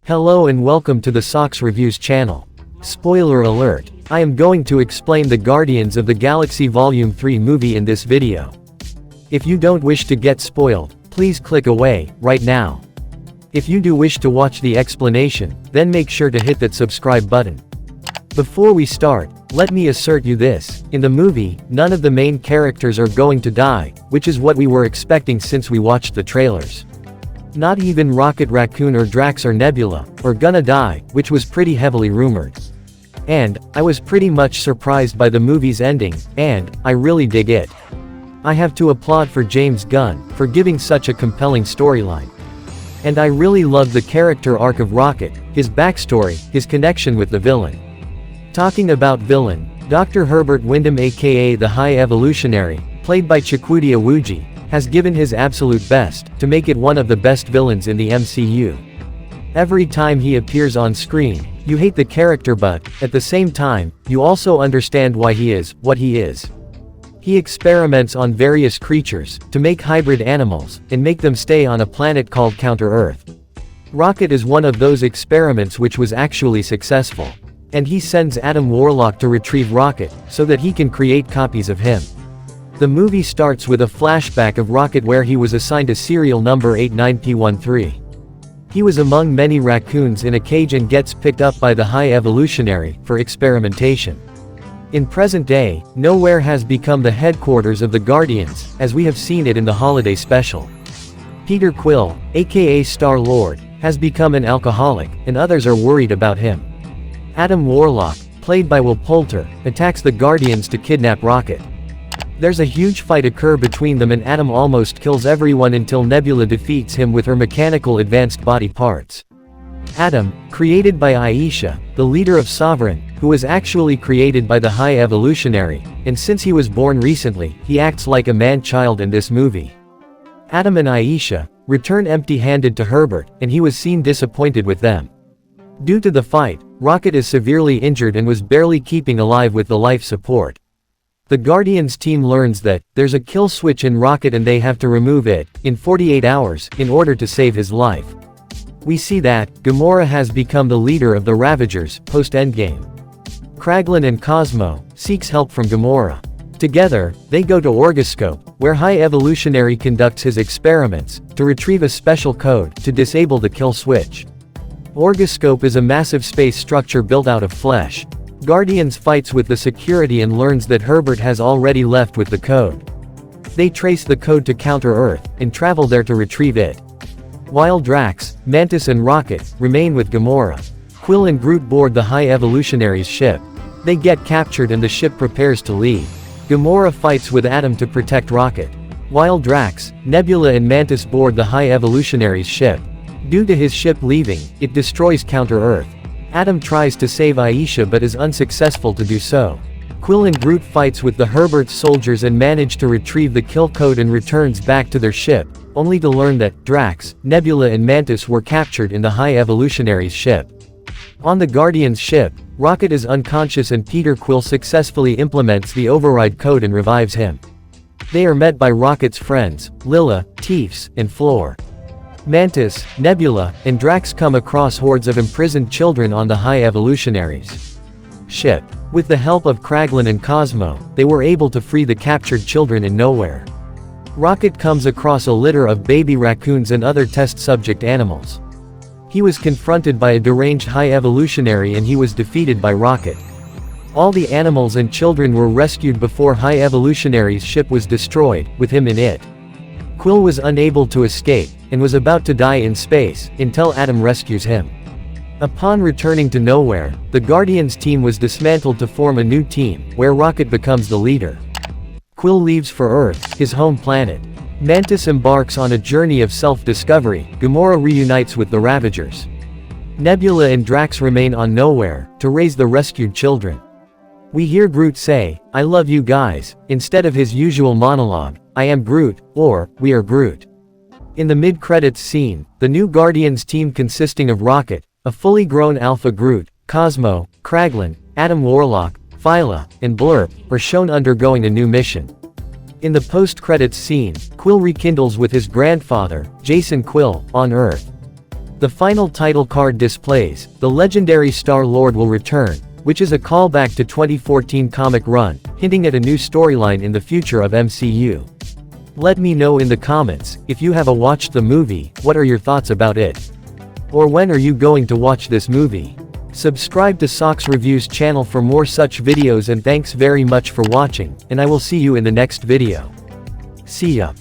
Hello and welcome to the Socks Reviews channel. Spoiler alert, I am going to explain the Guardians of the Galaxy Volume 3 movie in this video. If you don't wish to get spoiled, please click away, right now. If you do wish to watch the explanation, then make sure to hit that subscribe button. Before we start, let me assert you this, in the movie, none of the main characters are going to die, which is what we were expecting since we watched the trailers. Not even Rocket Raccoon or Drax or Nebula, are gonna die, which was pretty heavily rumored. And, I was pretty much surprised by the movie's ending, and, I really dig it. I have to applaud for James Gunn, for giving such a compelling storyline. And I really love the character arc of Rocket, his backstory, his connection with the villain. Talking about villain, Dr. Herbert Wyndham aka the High Evolutionary, played by Chiwetel Ejiofor, has given his absolute best, to make it one of the best villains in the MCU. Every time he appears on screen, you hate the character but, at the same time, you also understand why he is, what he is. He experiments on various creatures, to make hybrid animals, and make them stay on a planet called Counter-Earth. Rocket is one of those experiments which was actually successful. And he sends Adam Warlock to retrieve Rocket, so that he can create copies of him. The movie starts with a flashback of Rocket where he was assigned a serial number 89P13. He was among many raccoons in a cage and gets picked up by the High Evolutionary, for experimentation. In present day, Nowhere has become the headquarters of the Guardians, as we have seen it in the holiday special. Peter Quill, aka Star-Lord, has become an alcoholic, and others are worried about him. Adam Warlock, played by Will Poulter, attacks the Guardians to kidnap Rocket. There's a huge fight occur between them and Adam almost kills everyone until Nebula defeats him with her mechanical advanced body parts. Adam, created by Aisha, the leader of Sovereign, who was actually created by the High Evolutionary, and since he was born recently, he acts like a man-child in this movie. Adam and Aisha return empty-handed to Herbert, and he was seen disappointed with them. Due to the fight, Rocket is severely injured and was barely keeping alive with the life support. The Guardians team learns that there's a kill switch in Rocket and they have to remove it in 48 hours in order to save his life. We see that Gamora has become the leader of the Ravagers post-Endgame. Kraglin and Cosmo seeks help from Gamora. Together, they go to Orgoscope, where High Evolutionary conducts his experiments to retrieve a special code to disable the kill switch. Orgoscope is a massive space structure built out of flesh. Guardians fights with the security and learns that Herbert has already left with the code. They trace the code to Counter-Earth, and travel there to retrieve it. While Drax, Mantis and Rocket remain with Gamora. Quill and Groot board the High Evolutionary's ship. They get captured and the ship prepares to leave. Gamora fights with Adam to protect Rocket. While Drax, Nebula and Mantis board the High Evolutionary's ship. Due to his ship leaving, it destroys Counter-Earth. Adam tries to save Aisha but is unsuccessful to do so. Quill and Groot fights with the Herbert soldiers and manage to retrieve the kill code and returns back to their ship, only to learn that Drax, Nebula and Mantis were captured in the High Evolutionary's ship. On the Guardian's ship, Rocket is unconscious and Peter Quill successfully implements the override code and revives him. They are met by Rocket's friends, Lila, Teefs, and Floor. Mantis, Nebula, and Drax come across hordes of imprisoned children on the High Evolutionary's ship. With the help of Kraglin and Cosmo, they were able to free the captured children in Nowhere. Rocket comes across a litter of baby raccoons and other test subject animals. He was confronted by a deranged High Evolutionary and he was defeated by Rocket. All the animals and children were rescued before High Evolutionary's ship was destroyed, with him in it. Quill was unable to escape, and was about to die in space, until Adam rescues him. Upon returning to Nowhere, the Guardians team was dismantled to form a new team, where Rocket becomes the leader. Quill leaves for Earth, his home planet. Mantis embarks on a journey of self-discovery. Gamora reunites with the Ravagers. Nebula and Drax remain on Nowhere, to raise the rescued children. We hear Groot say, "I love you guys," instead of his usual monologue, "I am Groot," or, "We are Groot." In the mid-credits scene, the new Guardians team consisting of Rocket, a fully grown Alpha Groot, Cosmo, Kraglin, Adam Warlock, Phyla, and Blurp, are shown undergoing a new mission. In the post-credits scene, Quill rekindles with his grandfather, Jason Quill, on Earth. The final title card displays, the legendary Star-Lord will return, which is a callback to 2014 comic run, hinting at a new storyline in the future of MCU. Let me know in the comments, if you have watched the movie, what are your thoughts about it? Or when are you going to watch this movie? Subscribe to Thaqi Reviews channel for more such videos, and thanks very much for watching, and I will see you in the next video. See ya.